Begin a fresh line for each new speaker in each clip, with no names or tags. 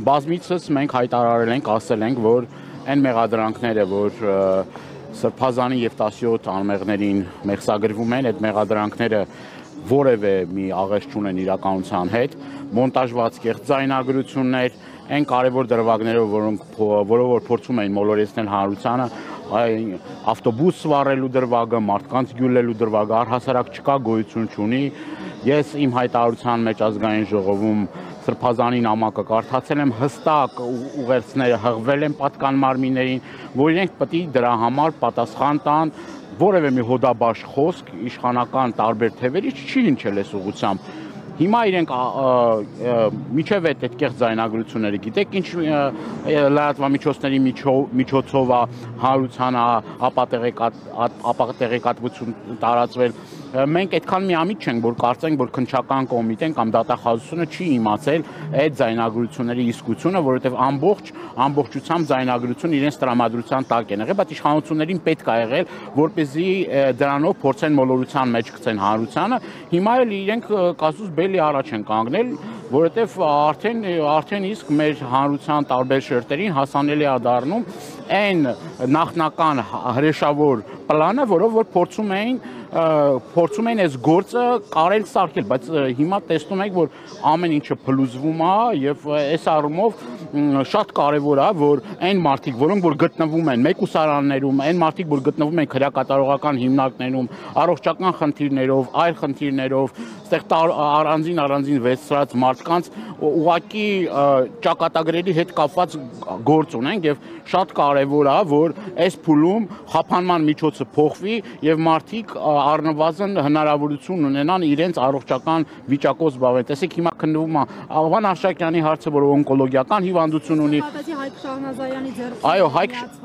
բազմիցս մենք հայտարարել ենք, ասել ենք, որ այն մեղադրանքները, որ Սրբազանի եւ 17 անմեղներին մեղսագրվում են, այդ մեղադրանքները որևէ մի աղերս չունեն իրականության հետ, մոնտաժված կեղծ ձայնագրություններ, այն կարևոր դրվագներով, որով փորձում էին մոլորեցնել հանրությանը, ավտոբուս վառելու դրվագը, մարդկանց գյուլելու դրվագը առհասարակ չկա, գոյություն չունի։ Ես իմ հայտարարության մեջ ազգային ժողովում Սրբազանի նամակը կարդացել եմ, հստակ ուղերձները հղվել են պատկան մարմիններին, որ իրենք պետք է դրա համար պատասխան տան, որևէ մի հոդաբաշխ խոսք իշխանական տարբեր թևերից չի հնչել այս ուղղությամբ։ Հիմա իրենք միջև այդ կեղծ ձայնագրությունները գիտեք ինչ լրատվամիջոցների միջոցով հանրությանը ապատեղեկատվություն տարածվել։ Մենք այդքան միամիտ չենք, որ կարծենք, որ քննչական կոմիտեն կամ դատախազությունը չի իմացել այդ ձայնագրությունների իսկությունը, որովհետև ամբողջությամբ ձայնագրությունը իրենց տրամադրության տակ են եղել, բայց իշխանություններին պետք է եղել, որպեսզի դրանով փորձեն մոլորության մեջ գցեն հանրությանը։ Հիմա էլ իրենք կասուս բելի առաջ են կանգնել, որովհետև արդեն իսկ մեր հանրության տարբեր շերտերին հասանելի է դառնում այն նախնական հրեշավոր պլանը, որով որ փորձում էին այս գործը կարել սարքել, բայց հիմա տեսնում ենք, որ ամեն ինչը փլուզվում է եւ այս առումով շատ կարեւոր է, որ այն մարդիկ, որոնք որ գտնվում են մեկուսարաններում, այն մարդիկ, որ գտնվում են քրեակատարողական հիմնարկներում, առողջական խնդիրներով, այլ խնդիրներով, այստեղ առանձին վեցրած մարդկանց ուղղակի ճակատագրերի հետ կապված գործ ունենք եւ շատ կարեւոր է, որ այս փուլում խափանման միջոցը փոխվի եւ մարդիկ առնվազն հնարավորություն ունենան իրենց առողջական վիճակով զբաղվել։ Տեսեք, հիմա քննվում է Աղվան Արշակյանի հարցը, որ օնկոլոգիական հիվանդություն ունի։
Հայկ Շահնազարյանի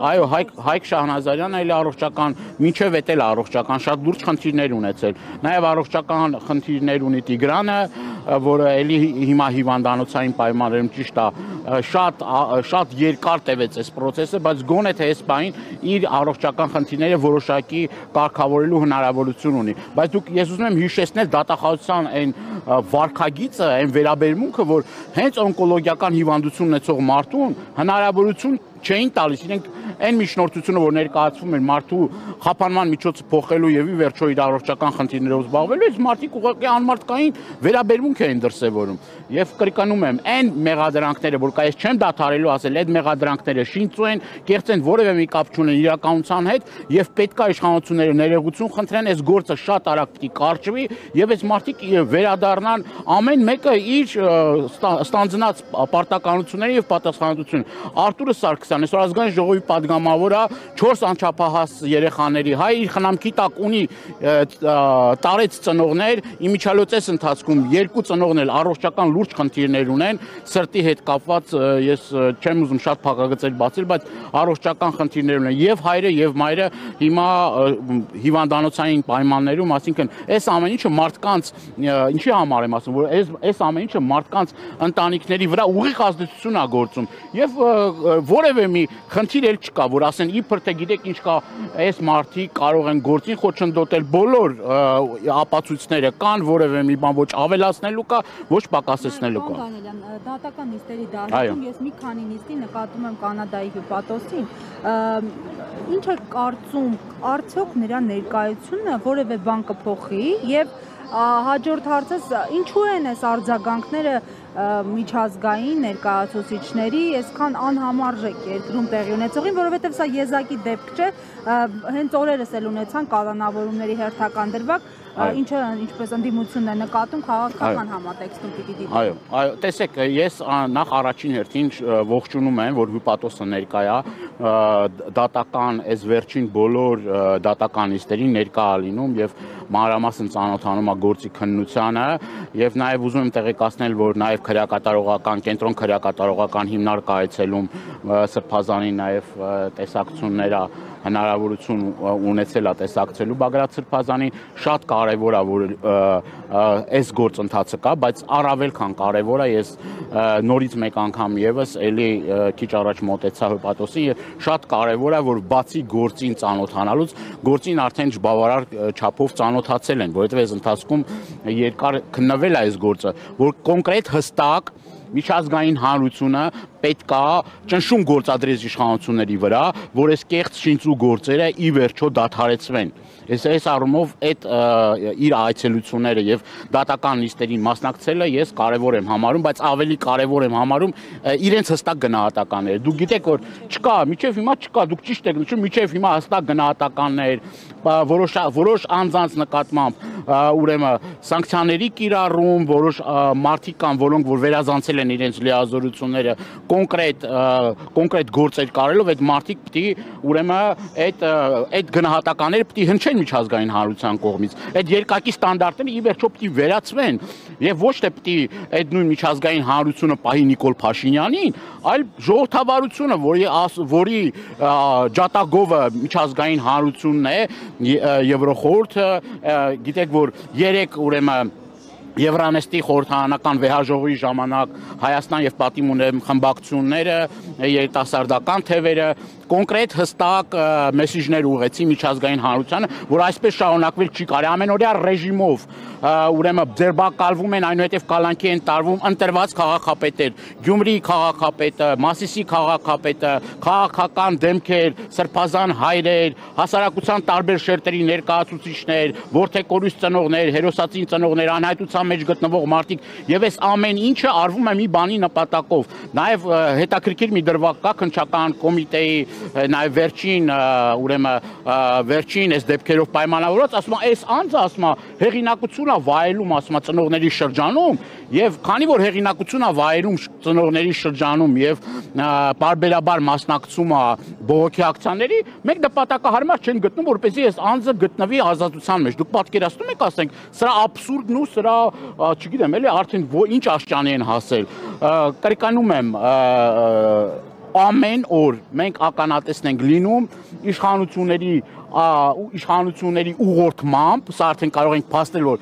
Այո, Հայկ Շահնազարյանը էլ առողջական, մինչև էդ էլ առողջական շատ լուրջ խնդիրներ ունեցել։ Նաեւ առողջական խնդիրներ ունի Տիգրանը, որը էլի հիմա հիվանդանոցային պայմաններում ճիշտ է, շատ երկար տևեց այս process-ը, բայց գոնե թե այս բանին իր առողջական խնդիրները որոշակի կարգավորելու հնարավորություն ունի։ Բայց ես ուզում եմ հիշեցնել դատախազության այն վարքագիծը, այն վերաբերմունքը, որ հենց օնկոլոգիական հիվանդություն ունեցող մարդուն հնարավորություն չէին տալիս, իրենք այն միջնորդությունը, որ ներկայացվում էր մարդու խափանման միջոցը փոխելու եւ ի վերջո իր առողջական խնդիրներով զբաղվելու, այս մարդիկ ուղղակի անմարդկային վերաբերմունք էին դրսևորում։ Եվ կրկնում եմ, այն մեղադրանքները, որ կայս չեմ դադարելու ասել, այդ մեղադրանքները շինծու են, կեղծ են, որևէ մի կապ չունեն իրականության հետ եւ պետք է իշխանությունները ներողություն խնդրեն, այս գործը շատ արագ պիտի կարճվի եւ այս մարդիկ վերադառնան ամեն մեկը իր ստանձնած պարտականությունների եւ պատասխանատվություն։ Արտուրը Սարգսյան այսօր ազգային ժողովի պատգամավորը 4 անչափահաս երեխաների հայ իր խնամքի տակ ունի տարեց ծնողներ, իմիջիալոցես ընթացքում 2 ծնողներ առողջական լուրջ խնդիրներ ունեն, սրտի հետ կապված ես չեմ ուզում շատ փակագծեր բացել, բայց առողջական խնդիրներ ունեն եւ հայրը եւ մայրը հիմա հիվանդանոցային պայմաններում, այսինքն այս ամեն ինչը մարդկանց ինչի համար եմ ասում, որ այս ամեն ինչը մարդկանց ընտանիքների վրա ուղիղ ազդեցություն է գործում եւ որևէ մի խնդիր էլ չկա, որ ասեն իբր թե գիտեք ինչ կա, այս մարդիկ կարող են գործին խոչընդոտել, բոլոր ապացույցները կան, որևէ մի բան ոչ ավելացնելու կա, ոչ պակասեցնելու կա։
Դատական նիստերի դաշտում ես մի քանի նիստի նկատում եմ Կանադայի հյուպատոսին, ինչ է կարծում, արդյոք նրա ներկայությունը որևէ բան կփոխի եւ հաջորդ հարցս ինչու են այս արձագանքները միջազգային ներկայացուցիչների այսքան անհամարժեք երկրում տեղի ունեցողին, որովհետև սա եզակի դեպք չէ, հենց օրերս էլ ունեցան կալանավորումների հերթական դրվագ, ինչը ինչպես ընդդիմությունն է նկատում քաղաքական համատեքստում պիտի դիտի։
Այո, տեսեք, ես նախ առաջին հերթին ողջունում եմ, որ հյուպատոսը ներկա է, դատական այս վերջին բոլոր դատական նիստերին ներկա է լինում եւ մանրամասն ծանոթանում է գործի քննությանը եւ նաեւ ուզում եմ տեղեկացնել, որ նաեւ կենտրոն քրեակատարողական հիմնարկ այցելում Սրբազանի նաեւ տեսակցությունները հնարավորություն ունեցել է տեսակցելու Բագրատ Սրբազանին, շատ կարևոր է, որ այս գործընթացը կա, բայց առավել քան կարևոր է, ես նորից մեկ անգամ եւս էլի քիչ առաջ մոտեցա հյուպատոսին եւ շատ կարևոր է, որ բացի գործին ծանոթանալուց, գործին արդեն բավարար չափով ծանոթացել են, որովհետեւ այս ընթացքում երկար քննվել է այս գործը, որ կոնկրետ հստակ միջազգային հանրությունը պետք է ճնշում գործադրի իշխանությունների վրա, որ այս կեղծ շինծու գործերը ի վերջո դադարեցվեն։ Այս առումով այդ իր այցելությունները եւ դատական նիստերին մասնակցելը ես կարեւոր եմ համարում, բայց ավելի կարեւոր եմ համարում իրենց հստակ գնահատականները։ Դուք գիտեք, որ չկա, միջև հիմա չկա, դուք ճիշտ եք նշում, միջև հիմա հստակ գնահատականներ, որոշ անձանց նկատմամբ ուրեմն սանկցիաների կիրառում, որոշ մարդիկ կան, որոնք որ վերազանցել են իրենց լիազորությունները կոնկրետ գործեր կարելով, այդ մարդիկ պիտի ուրեմն այդ գնահատականները պիտի հնչեն միջազգային հանրության կողմից։ Այդ երկակի ստանդարտները ի վերջո պիտի վերացվեն եւ ոչ թե պիտի այդ նույն միջազգային հանրությունը պահի Նիկոլ Փաշինյանին, այլ ժողովրդավարությունը, որի ջատագովը միջազգային հանրությունն է, Եվրոխորհուրդը, գիտեք որ 3 ուրեմն Եվրանեստի խորհրդարանական վեհաժողովի ժամանակ Հայաստան եւ Պատիմ խմբակցությունները, երիտասարդական թևերը կոնկրետ հստակ մեսիջներ ուղղեցին միջազգային հանրությանը, որ այսպես շարունակվել չի կարելի ամենօրյա ռեժիմով ուրեմն ձերբակալվում են, այնուհետև կալանքի են տարվում ընտրված քաղաքապետեր, Գյումրիի քաղաքապետը, Մասիսի քաղաքապետը, քաղաքական դեմքեր, սրբազան հայրեր, հասարակության տարբեր շերտերի ներկայացուցիչներ, որդեկորույս ծնողներ, հերոսացին ծնողներ, անհայտության մեջ գտնվող մարդիկ եւ այս ամեն ինչը արվում է մի բանի նպատակով։ Նաեւ հետաքրքիր մի դրվագ կա քննչական կոմիտեի նաեւ վերջին այս դեպքերով պայմանավորված, ասում է, այս անձը ասում է հեղինակությունը վայելում, ասում է, ծնողների շրջանում եւ քանի որ հեղինակությունը վայելում ծնողների շրջանում եւ բարբերաբար մասնակցում է բողոքի ակցիաների, մենք նպատակահարմար չեն գտնում, որպեսզի այս անձը գտնվի ազատության մեջ։ Դուք պատկերացնում եք, ասենք, սրա աբսուրդն ու սրա, չգիտեմ, էլի արդեն ինչ աշճանի են հասել։ Կրկնում եմ, ամեն օր մենք ականատեսն ենք լինում իշխանությունների ուղղորդմամբ, սա արդեն կարող ենք փաստել, որ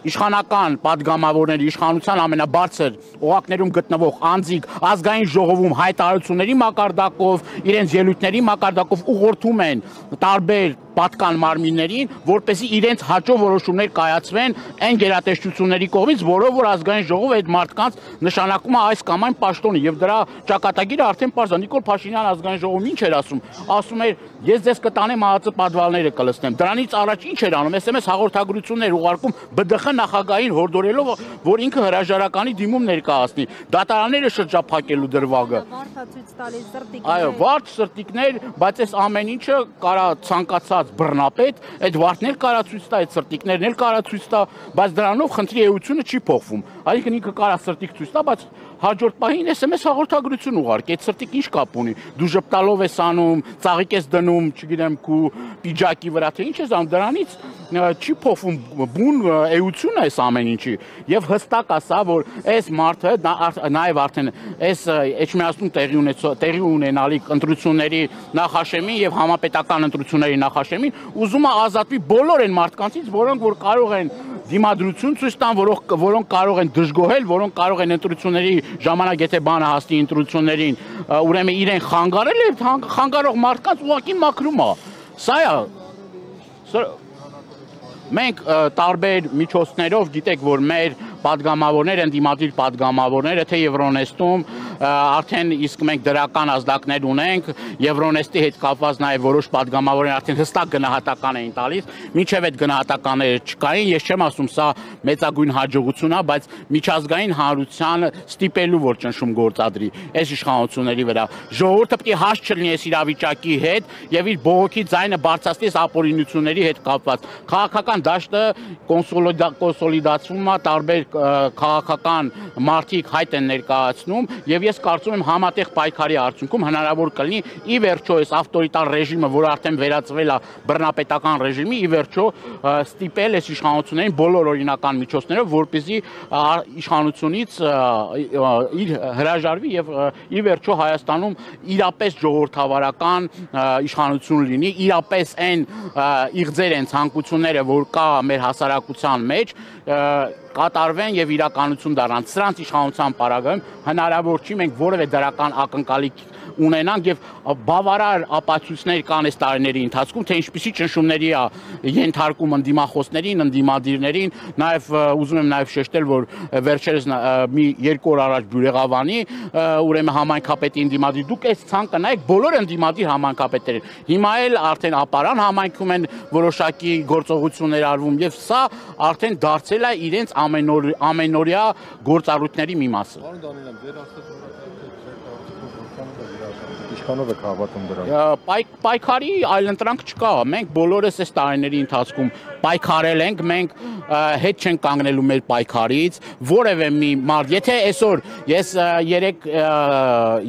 իշխանական падգամավորների իշխանության ամենաբարձր օղակներում գտնվող անձիկ ազգային ժողովում հայտարարությունների մակարդակով, իրենց ելույթների մակարդակով ուղղորդում են տարբեր պատկան մարմիններին, որպեսզի իրենց հաջող որոշումներ կայացվեն այն գերատեսչությունների կողմից, որով որ ազգային ժողովը այդ մարդկանց նշանակում է այս կամ այն պաշտոնը եւ դրա ճակատագիրը արդեն պարզ է։ Նիկոլ Փաշինյան ազգային ժողովում ինչ էր ասում։ Ասում էր, ես ձեզ կտանեմ ԱԱԾ պատվալները կլցնեմ։ Դրանից առաջ ինչ էր անում, SMS հաղորդագրություններ ուղարկում ԲԴԽ նախագահին հորդորելով, որ ինքը հրաժարականի դիմում ներկայացնի, դատարանները շրջափակելու դրվագը։ Այո, վարդ սրտիկներ, բայց այս ամեն ինչը կարա ցանկացած բռնապետ, այդ վարդներ կարա ցույց տա, այդ սրտիկներն էլ կարա ցույց տա, բայց դրանով խնդրի էությունը չի փոխվում։ Այսինքն ինքը կարա սրտիկ ցույց տա, բայց հաջորդ պահին SMS հաղորդագրություն ուղարկի, այդ սրտիկ ինչ կապ ունի։ Դու ժպտալով ես անում, ծաղիկ ես դնում, չգիտեմ, քու պիջակի վրա, թե ինչ ես անում, դրանից չի փոխվում բուն էությունը այս ամեն ինչի։ Եվ հստակ ասա, որ այս մարդը նաև արդեն այս Էջմիածնում տեղի ունենալիք ընտրությունների նախաշեմին եւ համապետական ընտրությունների նախաշեմին ուզում է ազատվի բոլոր այն մարդկանցից, որոնք որ կարող են դիմադրություն ցույց տան, որոնք կարող են դժգոհել, որոնք կարող են ընտրությունների ժամանակ եթե բանը հասնի ընտրություններին, ուրեմն իրեն խանգարել եւ խանգարող մարդկանց ուղղակի մաքրում է։ Սա է։ Մենք տարբեր միջոցներով գիտեք, որ մեր падգամավորները, ընդդիմադիր падգամավորները, թե Եվրոնեստում արդեն իսկ մենք դրական ազդակներ ունենք, Եվրոնեստի հետ կապված նաև որոշ падգամավորներ արդեն հստակ գնահատական էին տալիս, մինչև այդ գնահատականները չկային, ես չեմ ասում սա մեծագույն հաջողություն է, բայց միջազգային հանրությանը ստիպելու որ ճնշում գործադրի այս իշխանությունների վրա։ Ժողովուրդը պետք է հաս չլինի այս իրավիճակի հետ եւ իր բողոքի ձայնը բարձրացնի ապօրինությունների հետ կապված։ Քաղաքական դաշտը կոնսոլիդացվում է, տարբեր քաղաքական մարդիկ հայտ են ներկայացնում եւ ես կարծում եմ համատեղ պայքարի արդյունքում հնարավոր կլինի ի վերջո այս ավտորիտար ռեժիմը, որ արդեն վերածվել է բռնապետական ռեժիմի, ի վերջո ստիպել այս իշխանություններին բոլոր օրինական միջոցներով, որպեսզի իշխանությունից իր հրաժարվի եւ ի վերջո Հայաստանում իրապես ժողովրդավարական իշխանություն լինի, իրապես այն իղձեր են ցանկությունները, որ կա մեր հասարակության մեջ, կատարվեն եւ իրականություն դառնան։ Սրանց իշխանության պարագայում հնարավոր չի մենք որևէ դրական ակնկալիք ունենանք եւ բավարար ապացույցներ կան այս տարիների ընթացքում, թե ինչպիսի ճնշումների է ենթարկում ընդդիմախոսներին, ընդդիմադիրներին, նաեւ ուզում եմ նաեւ շեշտել, որ վերջերս մի 2 օր առաջ Բյուրեղավանի ուրեմն համայնքապետի ընդդիմադիր, դուք այս ցանկը նայեք, բոլոր ընդդիմադիր համայնքապետերին։ Հիմա էլ արդեն ապարան համայնքում են որոշակի գործողություններ արվում եւ սա արդեն դարձել է իրենց ամենօրյա գործառույթների մի մասը։
Ինչքանով եք հավատում դրան։
Պայքարի այլընտրանք չկա։ Մենք բոլորս այս տարիների ընթացքում պայքարել ենք, մենք հետ չենք կանգնելու մեր պայքարից, որևէ մի մարդ, եթե այսօր ես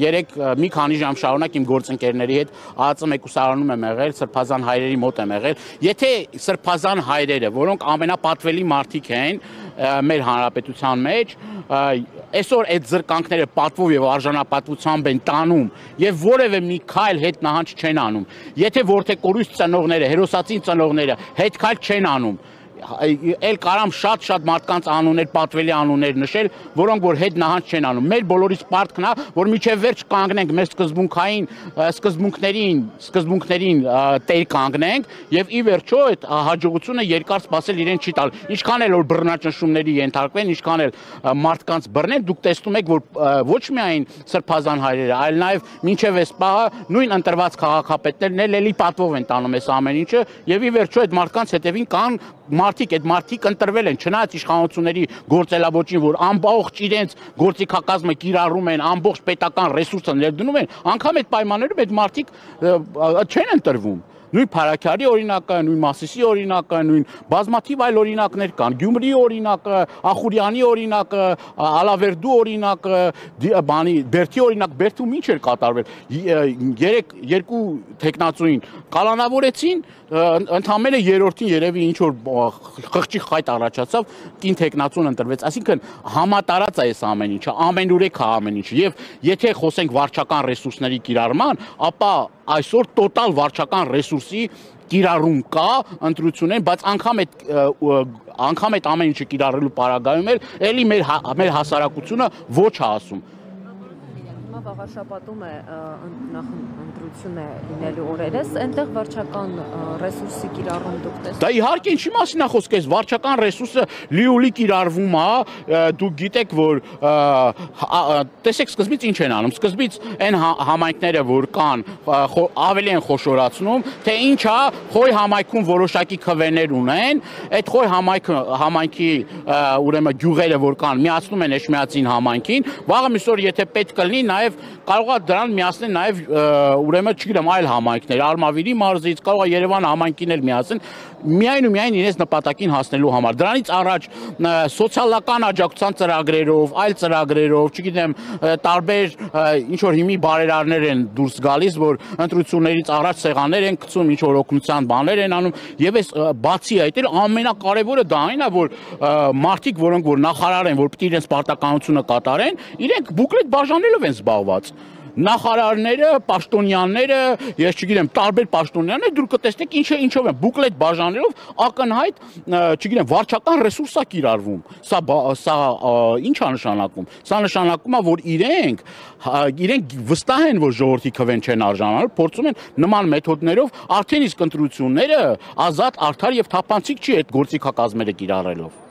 երեք մի քանի ժամ շարունակ իմ գործընկերների հետ ԱԱԾ մեկուսարանում եմ եղել, սրբազան հայրերի մոտ եմ եղել, եթե սրբազան հայրերը, որոնք ամենապատվելի մարդիկ են մեր հանրապետության մեջ, այսօր այդ զրկանքները պատվով եւ արժանապատվությամբ են տանում եւ որևէ մի քայլ հետ նահանջ չեն անում, եթե որթեկորույս ծնողները, հերոսացին ծնողները հետ քայլ չեն անում, էլ կարամ շատ մարդկանց անուններ, պատվելի անուններ նշել, որոնք որ հետ նահանջ չեն անում։ Մեր բոլորիս պարտքն է, որ միջև վերջ կանգնենք մեր սկզբունքներին տեր կանգնենք եւ ի վերջո այդ հաջողությունը երկար սպասել իրեն չի տալ։ Ինչքան էլ որ բռնաճնշումների ենթարկվեն, ինչքան էլ մարդկանց բռնեն, դուք տեսնում եք, որ ոչ միայն սրբազան հայրերը, այլ նաեւ մինչև այս պահը նույն ընտրված քաղաքապետներն էլ էլի պատվով են տանում այս ամեն ինչը եւ ի վերջո այդ մարդկանց հետևին կան այդ մարդիկ ընտրվել են, չնայած իշխանությունների գործելավոճին, որ ամբողջ իրենց գործիքակազմը կիրառում են, ամբողջ պետական ռեսուրսը ներդնում են, անգամ այդ պայմաններում այդ մարդիկ չեն ընտրվում։ Նույն Փարաքյարի օրինակը, նույն Մասիսի օրինակը, նույն բազմաթիվ այլ օրինակներ կան։ Գյումրիի օրինակը, Ախուրյանի օրինակը, Ալավերդու օրինակը, Բերդի օրինակ, Բերդում ինչ էր կատարվել։ Երկու տեխնացուին կալանավորեցին, ընդամենը երրորդին երևի ինչ որ խղճի խայտ առաջացավ, կին տեխնացուն ընտրվեց։ Այսինքն համատարած է այս ամեն ինչը, ամենուրեք է ամեն ինչը։ Եվ եթե խոսենք վարչական ռեսուրսների կիրառման, ապա այսօր տոտալ վարչական ռեսուրսի կիրառում կա, ընտրություն են, բայց անգամ այդ ամեն ինչը կիրառելու պարագայում էլի մեր հասարակությունը ոչ է ասում։
Հիմա վաղ շաբաթում է ընտրություն է լինելու օրերս, այնտեղ վարչական ռեսուրսի կիրառում դուք տեսնում։
Դա իհարկե ինչի մասին է խոսքը, այս վարչական ռեսուրսը լիոլի կիրառվում է, դուք գիտեք, որ տեսեք սկզբից ինչ են անում, սկզբից այն համայնքները, որ կան, ավելի են խոշորացնում, թե ինչ է, Խոյ համայնքում որոշակի քվեներ ունեն, այդ Խոյ համայնքի ուրեմն գյուղերը, որ կան, միացնում են Էջմիածին համայնքին, վաղը միսօր եթե պետք կլինի, նաև կարող է դրան միացնել նաև ուրեմն չգիտեմ այլ համայնքներ, Արմավիրի մարզից, կարող է Երևան համայնքին էլ միացնել, միայն ու միայն իրենց նպատակին հասնելու համար։ Դրանից առաջ սոցիալական աջակցության ծրագրերով, այլ ծրագրերով, չգիտեմ, տարբեր ինչ որ հիմի բարերարներ են դուրս գալիս, որ ընտրություններից առաջ սեղաններ են գցում, ինչ որ օգնության բաներ են անում, եւ այս բացի այդ էլ ամենակարևորը դա այն է, որ մարդիկ, որոնք որ նախարար են, որ պիտի իրենց պարտականությունը կատարեն, իրենք բուկլետ բաժանելով են զբաղված։ Նախարարները, պաշտոնյաները, ես չգիտեմ, տարբեր պաշտոնյաներ դուք կտեսնեք ինչով են բուկլետ բաժանելով ակնհայտ, չգիտեմ, վարչական ռեսուրս է կիրառվում։ Սա ինչ է նշանակում։ Սա նշանակում է, որ իրենք վստահ են, որ ժողովրդի քվեն չեն արժանանալու, փորձում են նման մեթոդներով արդեն իսկ ընտրությունները ազատ, արդար եւ թափանցիկ չի այդ գործիքակազմերը կիրառելով։